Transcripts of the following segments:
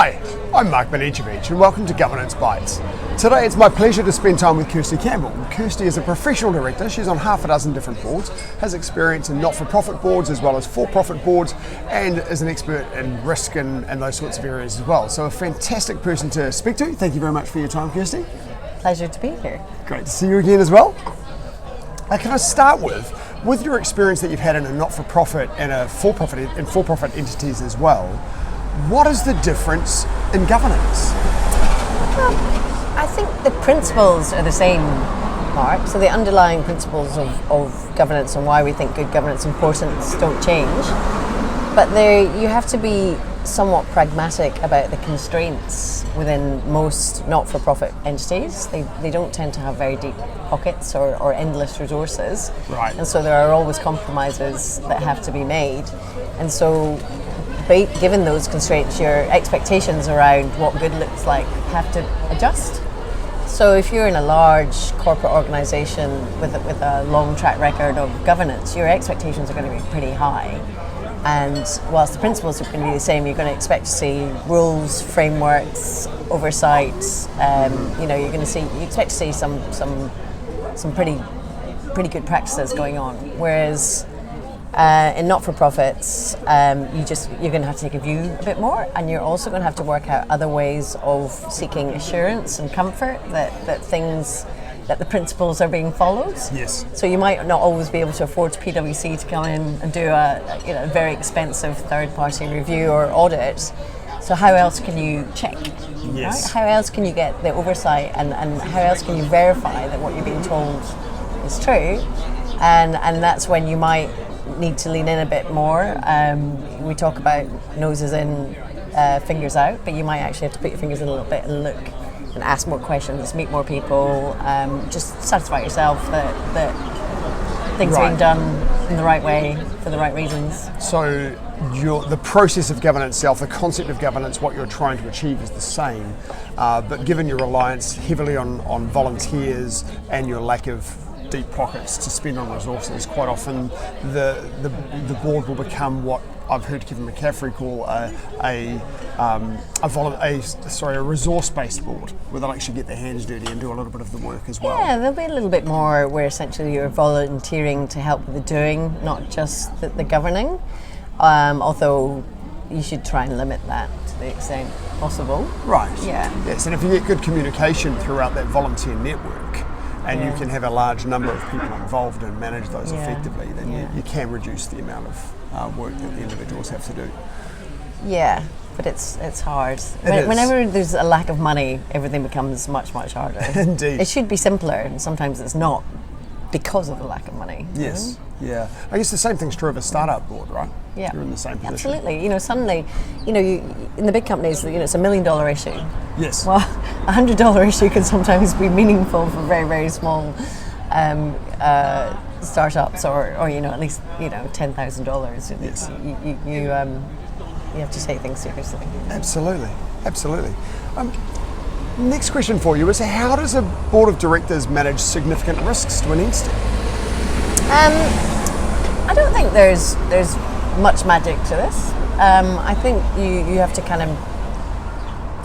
Hi, I'm Mark Banicevich and welcome to Governance Bites. Today it's my pleasure to spend time with Kirsty Campbell. Kirsty is a professional director. She's on half a dozen different boards, has experience in not-for-profit boards as well as for-profit boards, and is an expert in risk and those sorts of areas as well. So a fantastic person to speak to. Thank you very much for your time, Kirsty. Pleasure to be here. Great to see you again as well. Can I start with your experience that you've had in a not-for-profit and a for-profit and for-profit entities as well, what is the difference in governance? Well, I think the principles are the same, Mark. So the underlying principles of governance and why we think good governance importance don't change. But you have to be somewhat pragmatic about the constraints within most not-for-profit entities. They don't tend to have very deep pockets or endless resources. Right. And so there are always compromises that have to be made. And so given those constraints, your expectations around what good looks like have to adjust. So if you're in a large corporate organisation with a long track record of governance, your expectations are going to be pretty high. And whilst the principles are going to be the same, you're going to expect to see rules, frameworks, oversight. You expect to see some pretty good practices going on. Whereas in not-for-profits, you're going to have to take a view a bit more, and you're also going to have to work out other ways of seeking assurance and comfort that the principles are being followed. Yes. So you might not always be able to afford PwC to come in and do a very expensive third-party review or audit. So how else can you check? Yes. Right? How else can you get the oversight, and how else can you verify that what you're being told is true? And that's when you might need to lean in a bit more. We talk about noses in, fingers out, but you might actually have to put your fingers in a little bit and look and ask more questions, meet more people, just satisfy yourself that things are being done in the right way for the right reasons. So the process of governance itself, the concept of governance, what you're trying to achieve is the same, but given your reliance heavily on volunteers and your lack of deep pockets to spend on resources, quite often the board will become what I've heard Kevin McCaffrey call a resource-based board, where they'll actually get their hands dirty and do a little bit of the work as well. Yeah, there'll be a little bit more where essentially you're volunteering to help with the doing, not just the governing, although you should try and limit that to the extent possible. Right. Yeah. Yes, and if you get good communication throughout that volunteer network, and you can have a large number of people involved and manage those effectively, then you can reduce the amount of work that the individuals have to do. Yeah, but it's hard. Whenever there's a lack of money, everything becomes much, much harder. Indeed. It should be simpler, and sometimes it's not because of the lack of money. Yes, yeah. I guess the same thing's true of a startup board, right? Yeah. You're in the same position. Absolutely. Suddenly, in the big companies, it's $1 million issue. Yes. Well, $100 issue can sometimes be meaningful for very, very small startups, or at least $10,000. Yes. You have to take things seriously. Absolutely. Next question for you is, how does a board of directors manage significant risks to an entity? I don't think there's much magic to this. I think you have to kind of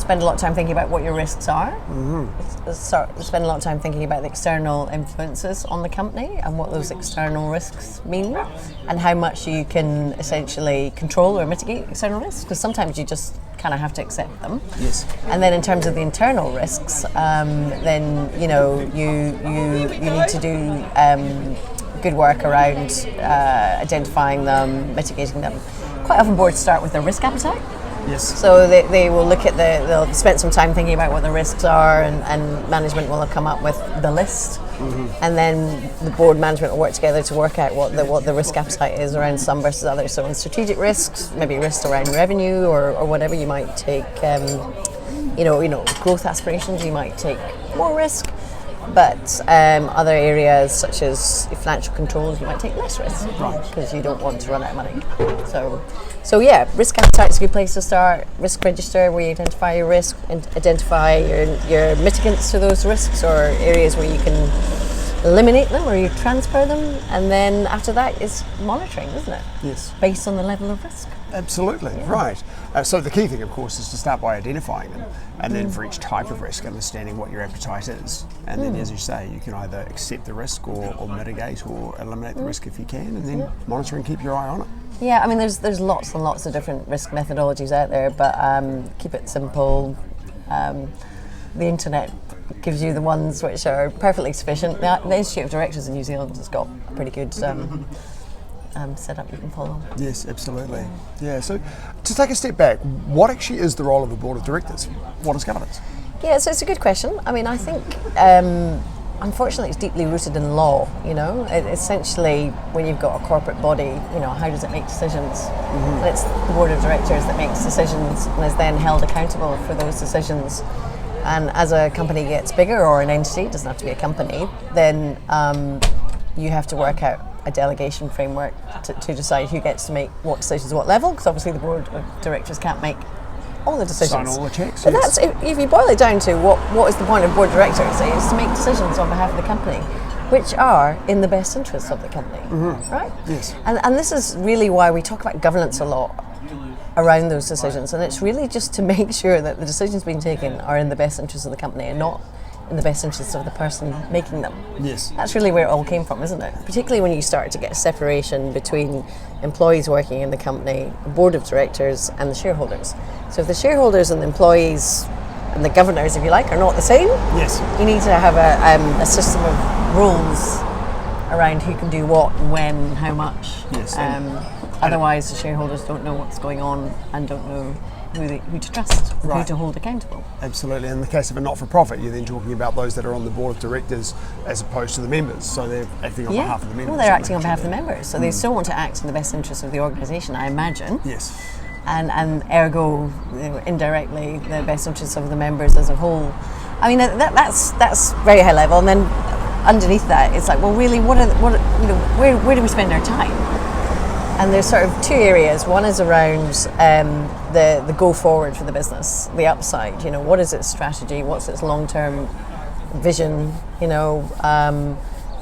spend a lot of time thinking about what your risks are. Mm-hmm. Spend a lot of time thinking about the external influences on the company and what those external risks mean, and how much you can essentially control or mitigate external risks, because sometimes you just kind of have to accept them. Yes. And then in terms of the internal risks, then you need to do good work around identifying them, mitigating them. Quite often boards start with their risk appetite. Yes. So they will look at they'll spend some time thinking about what the risks are, and management will have come up with the list. Mm-hmm. And then the board management will work together to work out what the risk appetite is around some versus others. So in strategic risks, maybe risks around revenue or whatever, you might take growth aspirations, you might take more risk. But other areas such as financial controls, you might take less risk, because you don't want to run out of money. So yeah, risk appetite is a good place to start. Risk register, where you identify your risk and identify your mitigants to those risks, or areas where you can eliminate them or you transfer them, and then after that it's monitoring, isn't it? Yes. Based on the level of risk. Absolutely, right. So the key thing, of course, is to start by identifying them, and then for each type of risk, understanding what your appetite is. And then, as you say, you can either accept the risk or mitigate or eliminate the risk if you can, and then monitor and keep your eye on it. Yeah, I mean, there's lots and lots of different risk methodologies out there, but keep it simple. The internet gives you the ones which are perfectly sufficient. The Institute of Directors in New Zealand has got a pretty good setup you can follow. Yes, absolutely. Yeah, so to take a step back, what actually is the role of a board of directors? What is governance? Yeah, so it's a good question. I mean, I think unfortunately it's deeply rooted in law, you know. Essentially, when you've got a corporate body, you know, how does it make decisions? And it's the board of directors that makes decisions and is then held accountable for those decisions. And as a company gets bigger, or an entity, it doesn't have to be a company, then you have to work out a delegation framework to decide who gets to make what decisions at what level, because obviously the board of directors can't make all the decisions. Sign all the checks. But that's, if you boil it down to what is the point of board of directors, it is to make decisions on behalf of the company, which are in the best interests of the company, right? Yes. And this is really why we talk about governance a lot around those decisions, and it's really just to make sure that the decisions being taken are in the best interests of the company and not in the best interests of the person making them. Yes. That's really where it all came from, isn't it? Particularly when you start to get a separation between employees working in the company, the board of directors, and the shareholders. So if the shareholders and the employees and the governors, if you like, are not the same, Yes. you need to have a system of rules around who can do what and when and how much. Yes. Otherwise, the shareholders don't know what's going on and don't know who to trust, and who to hold accountable. Absolutely. In the case of a not-for-profit, you're then talking about those that are on the board of directors as opposed to the members. So they're acting on behalf of the members. Well, they're acting on behalf of the members, so they still want to act in the best interest of the organisation, I imagine. Yes. And ergo, you know, indirectly, the best interests of the members as a whole. I mean, that's very high level, and then underneath that, it's like, well, really, where do we spend our time? And there's sort of two areas. One is around the go forward for the business, the upside. You know, what is its strategy? What's its long-term vision? You know,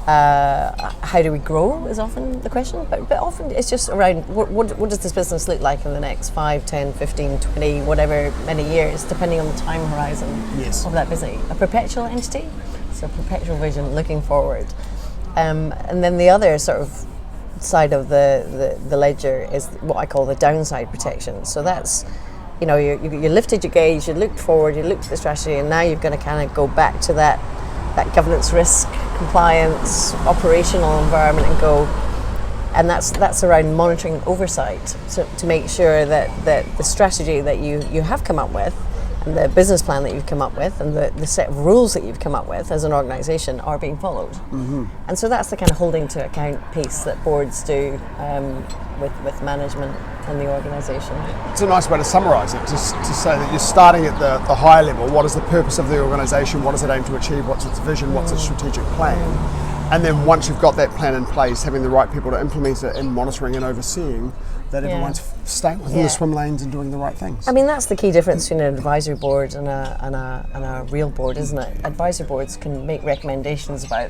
how do we grow is often the question. But often it's just around what does this business look like in the next 5, 10, 15, 20, whatever many years, depending on the time horizon of that business. A perpetual entity, so perpetual vision looking forward. And then the other sort of side of the ledger is what I call the downside protection. So that's, you know, you lifted your gauge, you looked forward, you looked at the strategy, and now you're going to kind of go back to that governance, risk, compliance, operational environment, and go. And that's around monitoring oversight, so to make sure that the strategy that you have come up with, and the business plan that you've come up with, and the set of rules that you've come up with as an organisation are being followed. And so that's the kind of holding to account piece that boards do with management and the organisation. It's a nice way to summarise it, to say that you're starting at the higher level. What is the purpose of the organisation? What does it aim to achieve? What's its vision? What's its strategic plan? And then once you've got that plan in place, having the right people to implement it and monitoring and overseeing that everyone's staying within the swim lanes and doing the right things. I mean, that's the key difference between an advisory board and a real board, isn't it? Advisory boards can make recommendations about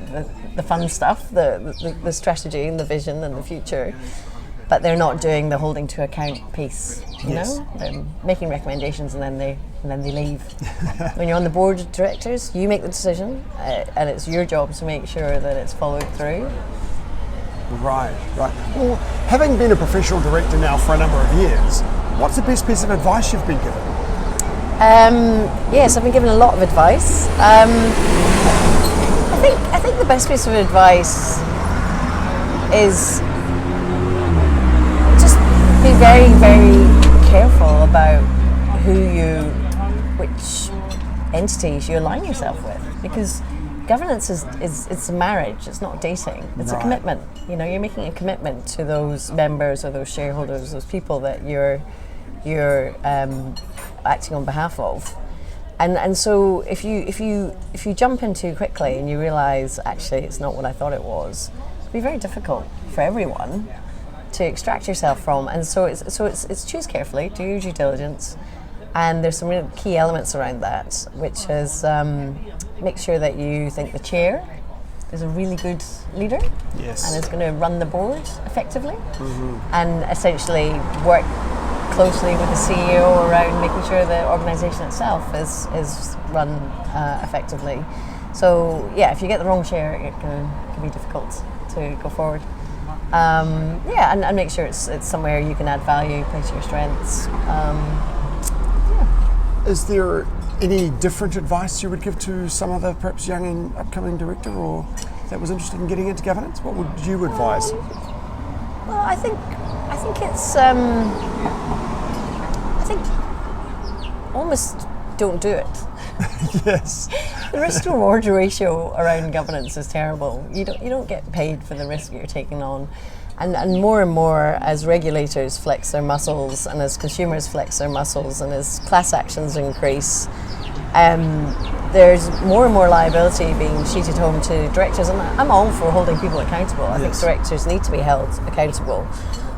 the fun stuff, the strategy and the vision and the future, but they're not doing the holding to account piece. You know, they're making recommendations and then they leave. When you're on the board of directors, you make the decision, and it's your job to make sure that it's followed through. Right. Well, having been a professional director now for a number of years, what's the best piece of advice you've been given? Yes, I've been given a lot of advice. I think the best piece of advice is just be very, very careful about which entities you align yourself with, because governance it's a marriage, it's not dating, it's a commitment. You know, you're making a commitment to those members or those shareholders, those people that you're acting on behalf of. And so if you jump in too quickly and you realise actually it's not what I thought it was, it'll be very difficult for everyone to extract yourself from. And so it's choose carefully, do your due diligence, and there's some really key elements around that, which is make sure that you think the chair, is a really good leader, Yes. and is going to run the board effectively, and essentially work closely with the CEO around making sure the organisation itself is run effectively. So yeah, if you get the wrong chair, it can be difficult to go forward. And make sure it's somewhere you can add value, play to your strengths. Is there any different advice you would give to some other perhaps young and upcoming director, or that was interested in getting into governance? What would you advise? Well, I think it's I think almost don't do it. Yes. The risk to reward ratio around governance is terrible. You don't get paid for the risk you're taking on. And more as regulators flex their muscles, and as consumers flex their muscles, and as class actions increase, there's more and more liability being sheeted home to directors. And I'm all for holding people accountable. I think directors need to be held accountable.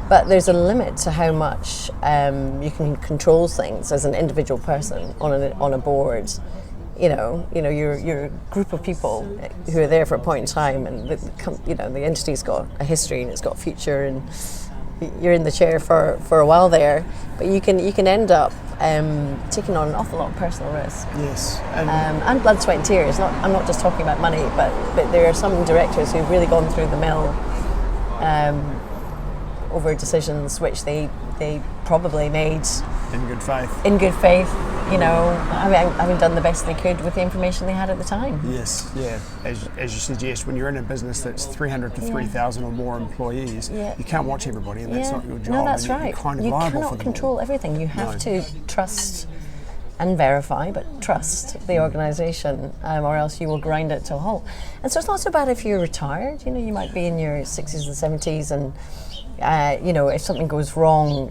But there's a limit to how much you can control things as an individual person on a board. You're a group of people who are there for a point in time, and the entity's got a history and it's got a future, and you're in the chair for a while there. But you can end up taking on an awful lot of personal risk. Yes. And blood, sweat, and tears. I'm not just talking about money, but there are some directors who've really gone through the mill over decisions which they probably made in good faith. Having done the best they could with the information they had at the time. Yes, yeah. As you suggest, when you're in a business that's 300 to 3,000 or more employees, you can't watch everybody, and that's not your job. No, that's and right. You're kind of you liable cannot for them control all. everything. You have to trust and verify, but trust the organisation, or else you will grind it to a halt. And so it's not so bad if you're retired. You might be in your 60s and 70s, and if something goes wrong,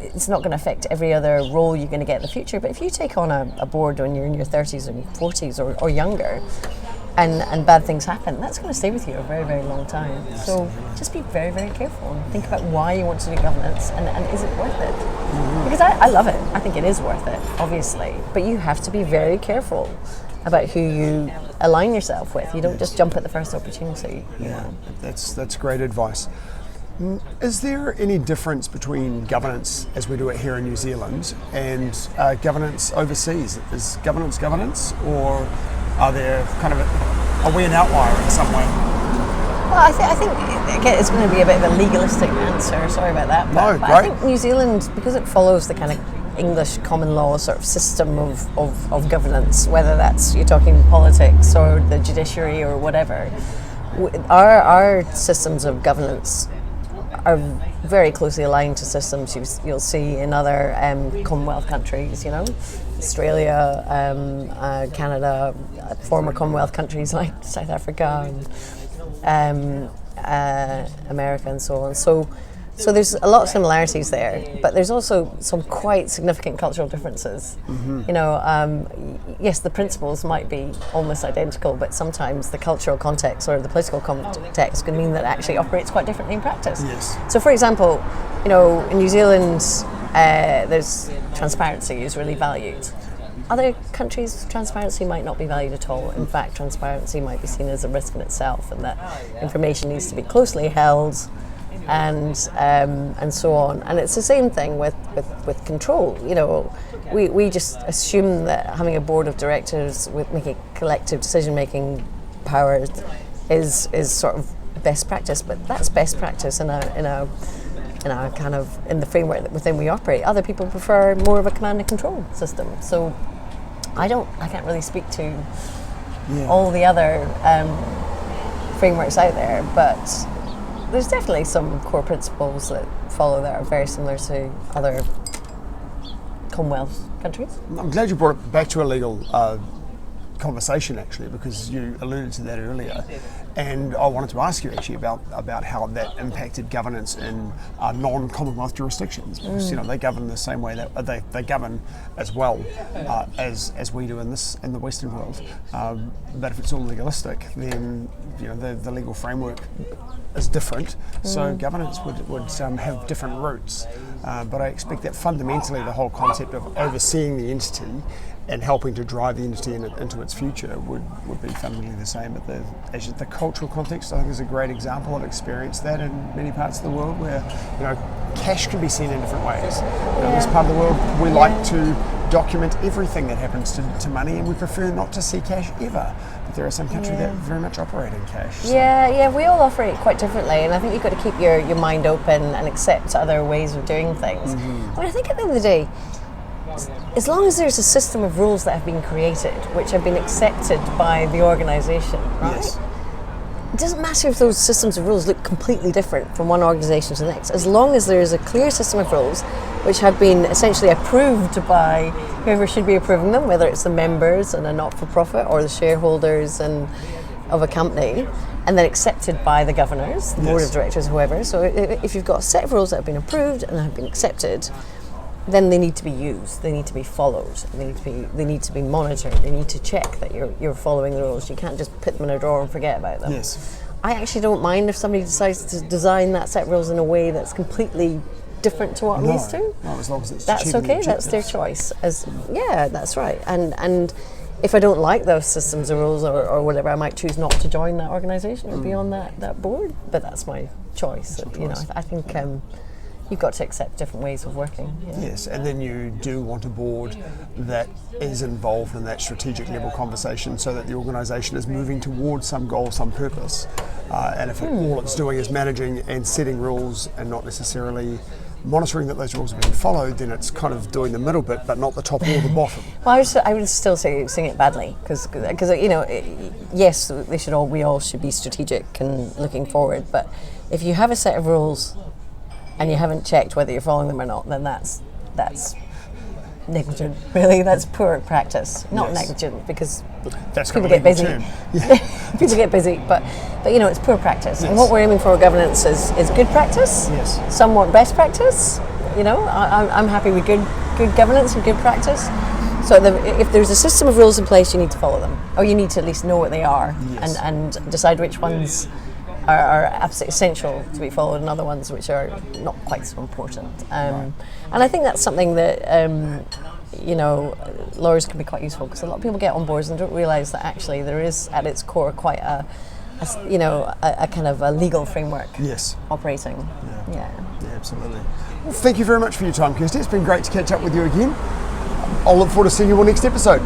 it's not going to affect every other role you're going to get in the future. But if you take on a board when you're in your 30s and 40s or younger, and bad things happen, that's going to stay with you a very, very long time. So just be very, very careful and think about why you want to do governance, and is it worth it? Because I love it. I think it is worth it, obviously. But you have to be very careful about who you align yourself with. You don't just jump at the first opportunity. That's great advice. Is there any difference between governance as we do it here in New Zealand and governance overseas? Is governance, or are we an outlier in some way? Well, I think again, it's going to be a bit of a legalistic answer. Sorry about that. But I think New Zealand, because it follows the kind of English common law sort of system of governance, whether that's you're talking politics or the judiciary or whatever, our systems of governance are very closely aligned to systems you'll see in other Commonwealth countries, Australia, Canada, former Commonwealth countries like South Africa, and America, and so on. So there's a lot of similarities there, but there's also some quite significant cultural differences. Yes, the principles might be almost identical, but sometimes the cultural context or the political context can mean that it actually operates quite differently in practice. Yes. So for example, in New Zealand, there's transparency is really valued. Other countries, transparency might not be valued at all. In fact, transparency might be seen as a risk in itself, and that information needs to be closely held, and so on. And it's the same thing with control. We just assume that having a board of directors with making collective decision-making powers is sort of best practice, but that's best practice in a kind of in the framework within we operate. Other people prefer more of a command and control system. So I can't really speak to all the other frameworks out there, but there's definitely some core principles that follow that are very similar to other Commonwealth countries. I'm glad you brought it back to a legal conversation, actually, because you alluded to that earlier, and I wanted to ask you actually about how that impacted governance in non-Commonwealth jurisdictions, because they govern the same way that they govern as well as we do in the Western world. But if it's all legalistic, then the legal framework is different, so governance would have different roots. But I expect that fundamentally the whole concept of overseeing the entity and helping to drive the entity into its future would be fundamentally the same. But the cultural context, I think, is a great example. I've experienced that in many parts of the world where, cash can be seen in different ways. In this part of the world, we like to document everything that happens to money, and we prefer not to see cash ever. But there are some countries that very much operate in cash. So. Yeah, we all operate quite differently, and I think you've got to keep your mind open and accept other ways of doing things. I mean, I think at the end of the day, as long as there's a system of rules that have been created, which have been accepted by the organisation, right? Yes. It doesn't matter if those systems of rules look completely different from one organisation to the next, as long as there is a clear system of rules which have been essentially approved by whoever should be approving them, whether it's the members and a not-for-profit or the shareholders of a company, and then accepted by the governors, the board of directors, whoever. So if you've got a set of rules that have been approved and have been accepted, then they need to be used, they need to be followed, they need to be monitored, they need to check that you're following the rules. You can't just put them in a drawer and forget about them. Yes. I actually don't mind if somebody decides to design that set of rules in a way that's completely different to what I'm used to. No, as long as it's that's okay, that's their choice. That's right. And if I don't like those systems of rules or whatever, I might choose not to join that organisation or be on that board. But that's my choice. I think you've got to accept different ways of working. Yes, and then you do want a board that is involved in that strategic level conversation so that the organisation is moving towards some goal, some purpose. And if all it's doing is managing and setting rules and not necessarily monitoring that those rules are being followed, then it's kind of doing the middle bit but not the top or the bottom. Well, I would still say sing it badly because yes, we all should be strategic and looking forward, but if you have a set of rules and you haven't checked whether you're following them or not, then that's negligent, really. That's poor practice. Not negligent, because that's people get busy. People get busy, but it's poor practice. Yes. And what we're aiming for governance is good practice, somewhat best practice. I'm happy with good governance and good practice. So if there's a system of rules in place, you need to follow them, or you need to at least know what they are, and decide which ones are absolutely essential to be followed and other ones which are not quite so important. And I think that's something that lawyers can be quite useful, because a lot of people get on boards and don't realise that actually there is at its core quite a kind of a legal framework operating. Yeah, absolutely. Well, thank you very much for your time, Kirsty. It's been great to catch up with you again. I'll look forward to seeing you on next episode.